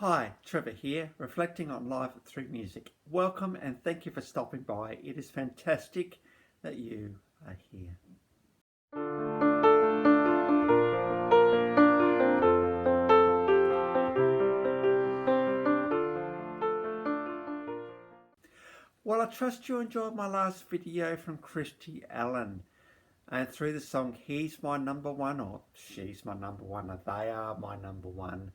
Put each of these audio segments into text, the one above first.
Hi, Trevor here, reflecting on life through music. Welcome and thank you for stopping by. It is fantastic that you are here. Well, I trust you enjoyed my last video from Christie Allen. And through the song, He's My Number One, or She's My Number One, or They Are My Number One.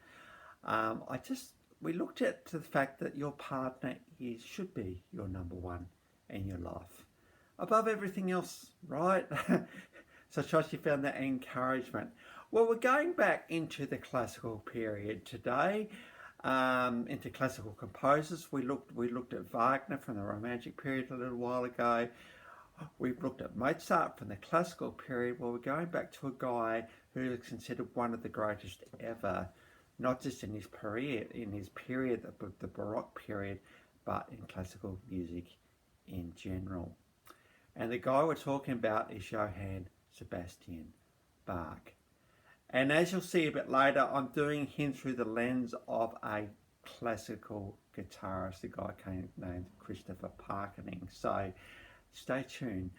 We looked at the fact that your partner should be your number one in your life. Above everything else, right? So I trust you found that encouragement. Well, we're going back into the classical period today, into classical composers. We looked at Wagner from the Romantic period a little while ago. We've looked at Mozart from the classical period. Well, we're going back to a guy who is considered one of the greatest ever, not just in his period, the Baroque period, but in classical music in general. And the guy we're talking about is Johann Sebastian Bach. And as you'll see a bit later, I'm doing him through the lens of a classical guitarist, a guy named Christopher Parkening. So stay tuned.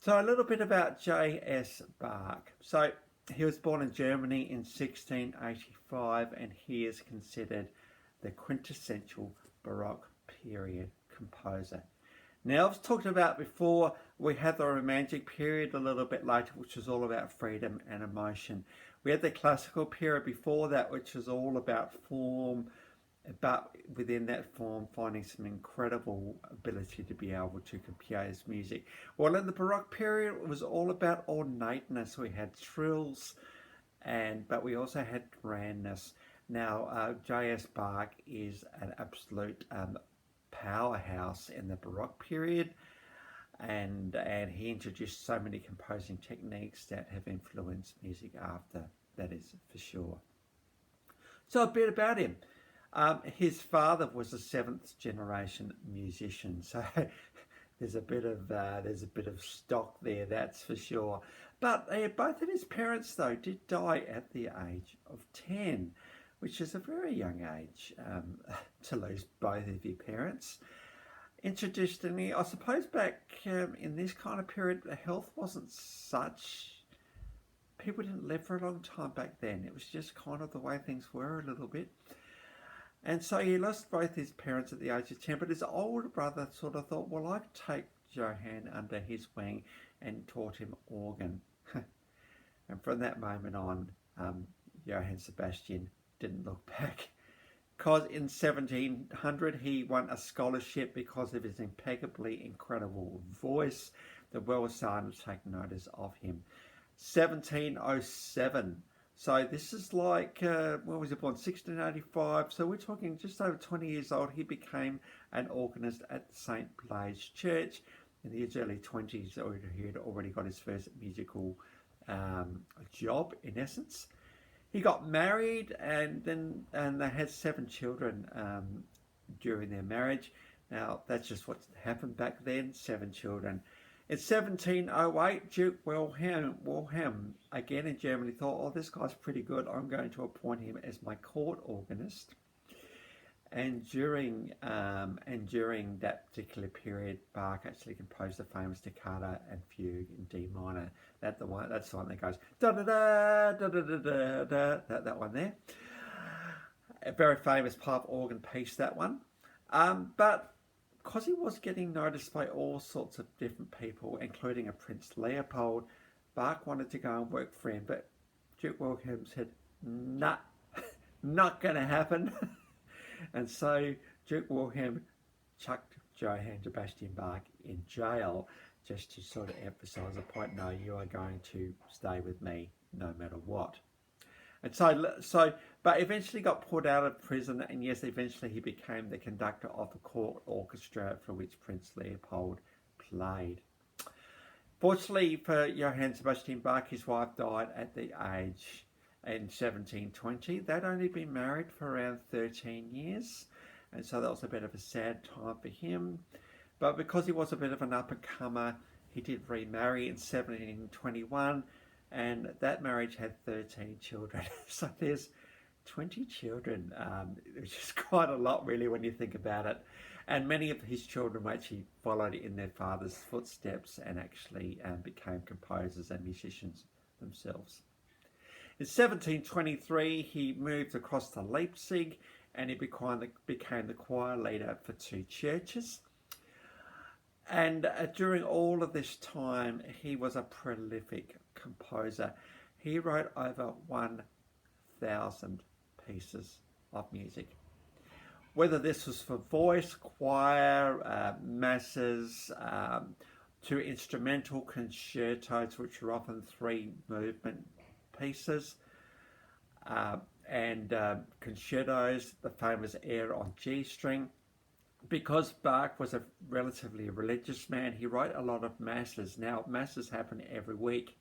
So a little bit about J.S. Bach. So he was born in Germany in 1685 and he is considered the quintessential Baroque period composer. Now, I've talked about before, we had the Romantic period a little bit later, which was all about freedom and emotion. We had the classical period before that, which was all about form, but within that form finding some incredible ability to be able to compose music. Well, in the Baroque period, it was all about ornateness. We had trills, but we also had grandness. Now, J.S. Bach is an absolute powerhouse in the Baroque period, and he introduced so many composing techniques that have influenced music after, that is for sure. So a bit about him. His father was a seventh generation musician, so there's a bit of stock there, that's for sure. But both of his parents, though, did die at the age of 10, which is a very young age to lose both of your parents. Interestingly, I suppose back in this kind of period, the health wasn't such. People didn't live for a long time back then. It was just kind of the way things were a little bit. And so he lost both his parents at the age of 10, but his older brother sort of thought, well, I'd take Johann under his wing and taught him organ. And from that moment on, Johann Sebastian didn't look back. Because in 1700 he won a scholarship because of his impeccably incredible voice. The world started to take notice of him. 1707. So this is like, when was he born? 1685. So we're talking just over 20 years old. He became an organist at St. Blaise Church. In his early 20s, he had already got his first musical job, in essence. He got married and they had 7 children during their marriage. Now, that's just what happened back then, 7 children. In 1708, Duke Wilhelm, again in Germany, thought, oh, this guy's pretty good. I'm going to appoint him as my court organist. And during that particular period, Bach actually composed the famous Tocatta and Fugue in D minor. That's the one that goes da da da da da da da. That one there. A very famous pipe organ piece, that one. But because he was getting noticed by all sorts of different people, including a Prince Leopold, Bach wanted to go and work for him, but Duke Wilhelm said, nah, not going to happen. And so Duke Wilhelm chucked Johann Sebastian Bach in jail just to sort of emphasise the point, no, you are going to stay with me no matter what. And but eventually got put out of prison, and yes, eventually he became the conductor of the court orchestra for which Prince Leopold played. Fortunately for Johann Sebastian Bach, his wife died at the age in 1720. They'd only been married for around 13 years, and so that was a bit of a sad time for him. But because he was a bit of an up-and-comer, he did remarry in 1721, and that marriage had 13 children. So there's 20 children, which is quite a lot really when you think about it. And many of his children actually followed in their father's footsteps and actually became composers and musicians themselves. In 1723, he moved across to Leipzig and he became the choir leader for 2 churches. And during all of this time, he was a prolific composer. He wrote over 1,000 pieces of music. Whether this was for voice, choir, masses, to instrumental concertos, which were often 3-movement pieces, and concertos, the famous air on G string. Because Bach was a relatively religious man, he wrote a lot of masses. Now, masses happen every week,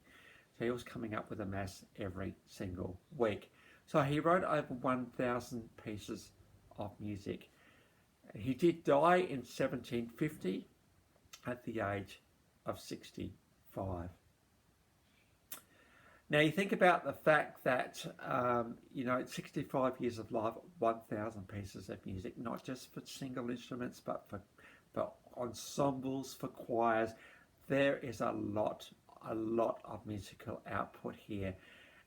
so he was coming up with a mass every single week. So he wrote over 1,000 pieces of music. He did die in 1750 at the age of 65. Now you think about the fact that, 65 years of life, 1,000 pieces of music, not just for single instruments, but for ensembles, for choirs. There is a lot of musical output here.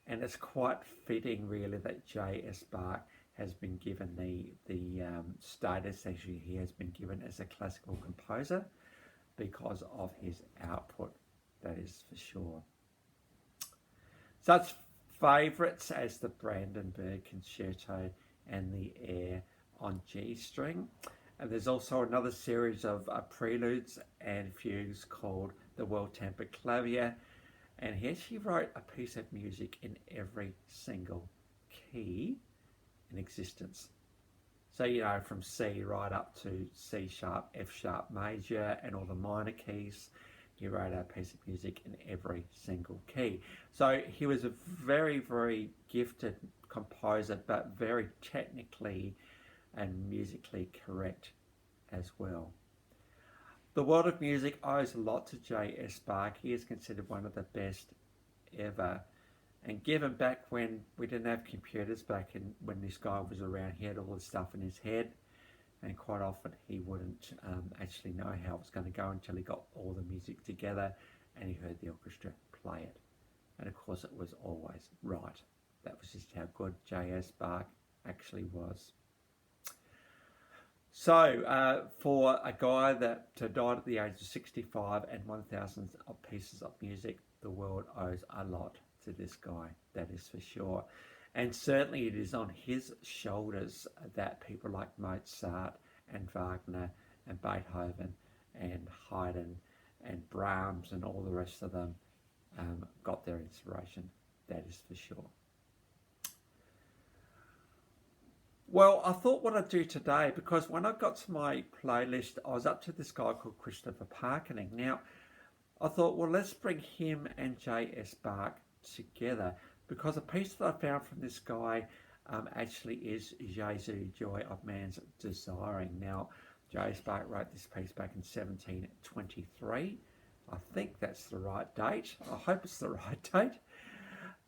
And it's quite fitting really that J.S. Bach has been given the status actually he has been given as a classical composer because of his output, that is for sure. Such favourites as the Brandenburg Concerto and the Air on G string. And there's also another series of preludes and fugues called the Well-Tempered Clavier. And he actually wrote a piece of music in every single key in existence. So, from C right up to C sharp, F sharp major, and all the minor keys. He wrote a piece of music in every single key. So he was a very, very gifted composer, but very technically and musically correct as well. The world of music owes a lot to J.S. Bach. He is considered one of the best ever. And given back when we didn't have computers, when this guy was around, he had all this stuff in his head. And quite often he wouldn't actually know how it was going to go until he got all the music together and he heard the orchestra play it. And of course it was always right. That was just how good J.S. Bach actually was. So for a guy that died at the age of 65 and 1,000 pieces of music, the world owes a lot to this guy, that is for sure. And certainly it is on his shoulders that people like Mozart and Wagner and Beethoven and Haydn and Brahms and all the rest of them got their inspiration, that is for sure. Well, I thought what I'd do today, because when I got to my playlist, I was up to this guy called Christopher Parkening. Now, I thought, well, let's bring him and J.S. Bach together, because a piece that I found from this guy actually is Jesu, Joy of Man's Desiring. Now, J.S. Bach wrote this piece back in 1723. I think that's the right date. I hope it's the right date.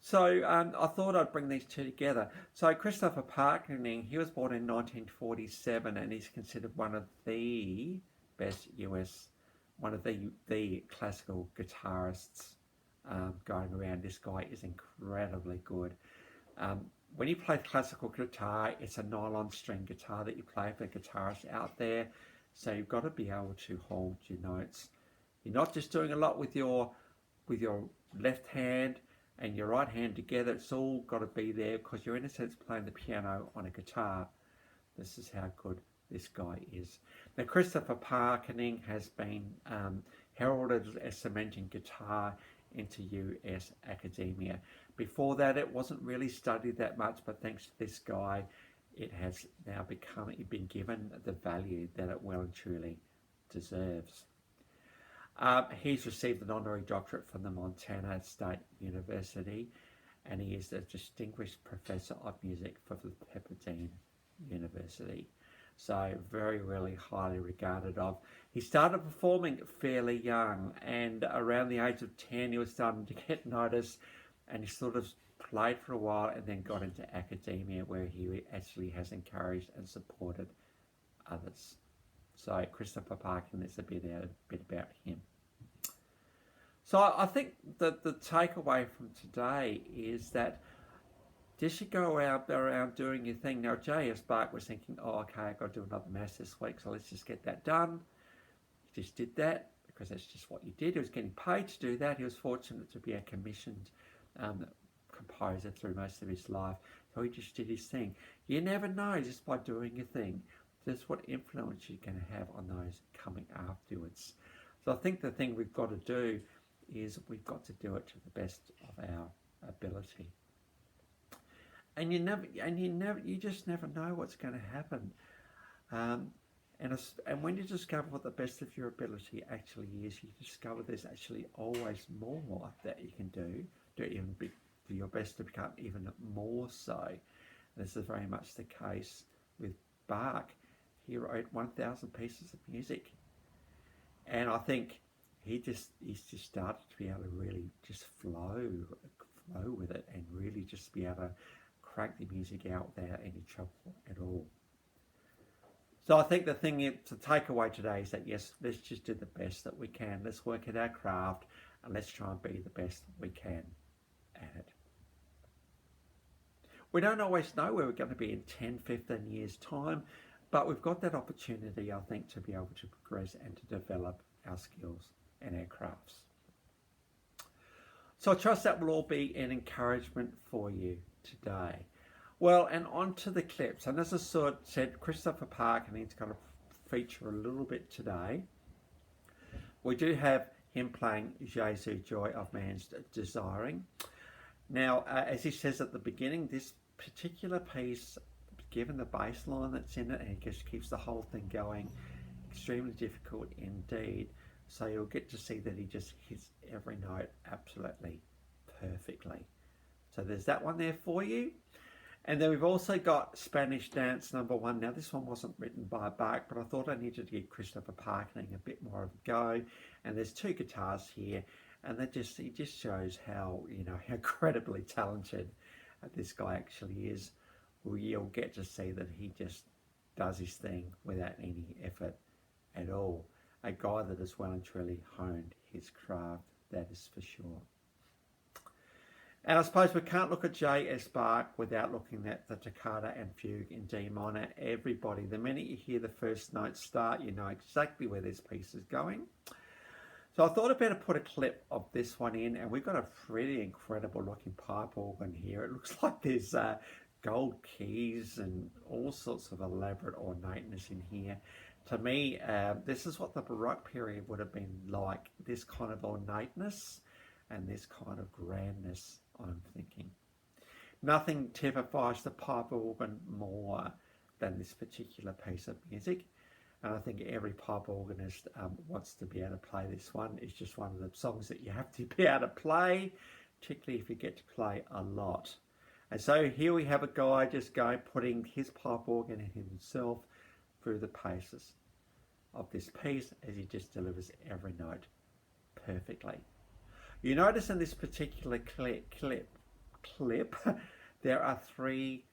So I thought I'd bring these two together. So Christopher Parkening, he was born in 1947 and he's considered one of the best one of the classical guitarists going around. This guy is incredibly good. When you play classical guitar, it's a nylon string guitar that you play for guitarists out there. So you've got to be able to hold your notes. You're not just doing a lot with your left hand and your right hand together. It's all got to be there because you're in a sense playing the piano on a guitar. This is how good this guy is. Now, Christopher Parkening has been heralded as cementing guitar into US academia. Before that, it wasn't really studied that much, but thanks to this guy, it has now been given the value that it well and truly deserves. He's received an honorary doctorate from the Montana State University, and he is a distinguished professor of music for the Pepperdine University. So very, really highly regarded of. He started performing fairly young, and around the age of 10 he was starting to get noticed, and he sort of played for a while and then got into academia, where he actually has encouraged and supported others. So Christopher Parkening, that's a bit about him. So I think that the takeaway from today is that just you go around doing your thing. Now, S Bach was thinking, oh, okay, I've got to do another mass this week, so let's just get that done. He just did that because that's just what you did. He was getting paid to do that. He was fortunate to be a commissioned composer through most of his life. So he just did his thing. You never know just by doing your thing just what influence you're going to have on those coming afterwards. So I think the thing we've got to do is we've got to do it to the best of our ability. And you just never know what's going to happen. And when you discover what the best of your ability actually is, you discover there's actually always more that you can do your best to become even more so. And this is very much the case with Bach. He wrote 1,000 pieces of music, and I think he's just started to be able to really just flow with it, and really just be able to crank the music out without any trouble at all. So I think the thing to take away today is that, yes, let's just do the best that we can. Let's work at our craft, and let's try and be the best we can at it. We don't always know where we're going to be in 10, 15 years' time, but we've got that opportunity, I think, to be able to progress and to develop our skills and our crafts. So I trust that will all be an encouragement for you today. Well, and on to the clips. And as I said, Christopher Parkening is going to feature a little bit today. We do have him playing Jesu, Joy of Man's Desiring. Now, as he says at the beginning, this particular piece, given the bass line that's in it, and it just keeps the whole thing going, extremely difficult indeed. So you'll get to see that he just hits every note absolutely perfectly. So there's that one there for you. And then we've also got Spanish Dance number 1. Now this one wasn't written by Bach, but I thought I needed to give Christopher Parkening a bit more of a go. And there's 2 guitars here, and it just shows how how incredibly talented this guy actually is. You'll get to see that he just does his thing without any effort at all. A guy that has well and truly honed his craft, that is for sure. And I suppose we can't look at S Bach without looking at the Tocatta and Fugue in D minor. Everybody, the minute you hear the first note start, you know exactly where this piece is going. So I thought I'd better put a clip of this one in, and we've got a pretty incredible looking pipe organ here. It looks like there's gold keys and all sorts of elaborate ornateness in here. To me, this is what the Baroque period would have been like, this kind of ornateness and this kind of grandness, I'm thinking. Nothing typifies the pipe organ more than this particular piece of music. And I think every pipe organist wants to be able to play this one. It's just one of the songs that you have to be able to play, particularly if you get to play a lot. And so here we have a guy just putting his pipe organ in himself through the paces of this piece as he just delivers every note perfectly. You notice in this particular clip there are 3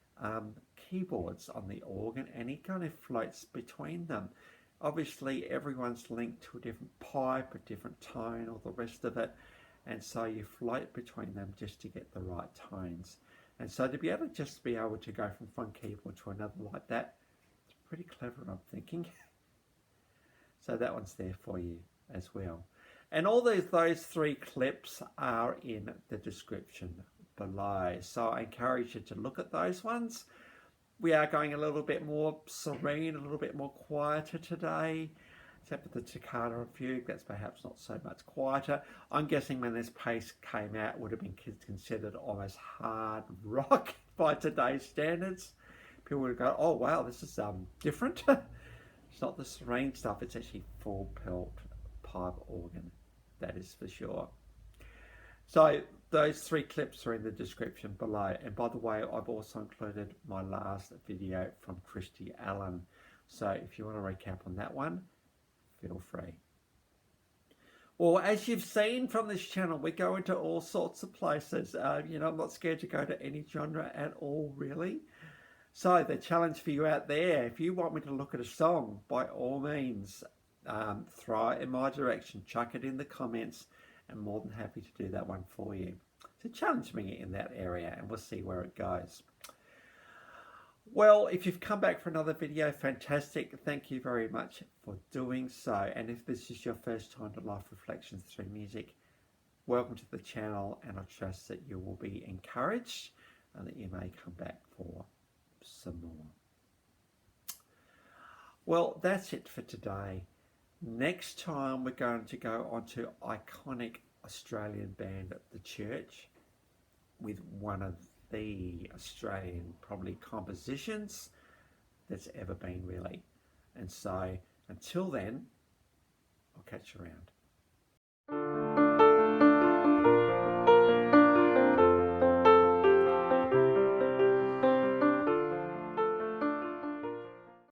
keyboards on the organ, and he kind of floats between them. Obviously everyone's linked to a different pipe, a different tone, all the rest of it, and so you float between them just to get the right tones. And so to be able to go from one keyboard to another like that, it's pretty clever, I'm thinking. So that one's there for you as well. And all those 3 clips are in the description below. So I encourage you to look at those ones. We are going a little bit more serene, a little bit more quieter today. Except for the Tocatta and Fugue, that's perhaps not so much quieter. I'm guessing when this piece came out, it would have been considered almost hard rock by today's standards. People would have gone, oh wow, this is different. It's not the serene stuff, it's actually full pelt pipe organ, that is for sure. So those 3 clips are in the description below. And by the way, I've also included my last video from Christie Allen. So if you want to recap on that one, feel free. Well, as you've seen from this channel, we go into all sorts of places. You know, I'm not scared to go to any genre at all, really. So the challenge for you out there, if you want me to look at a song, by all means, throw it in my direction, chuck it in the comments. I'm more than happy to do that one for you. So challenge me in that area and we'll see where it goes. Well, if you've come back for another video, fantastic. Thank you very much for doing so. And if this is your first time to Life Reflections through music, welcome to the channel, and I trust that you will be encouraged and that you may come back for some more. Well, that's it for today. Next time we're going to go on to iconic Australian band at the church with one of the Australian probably compositions that's ever been, really. And so until then, I'll catch you around.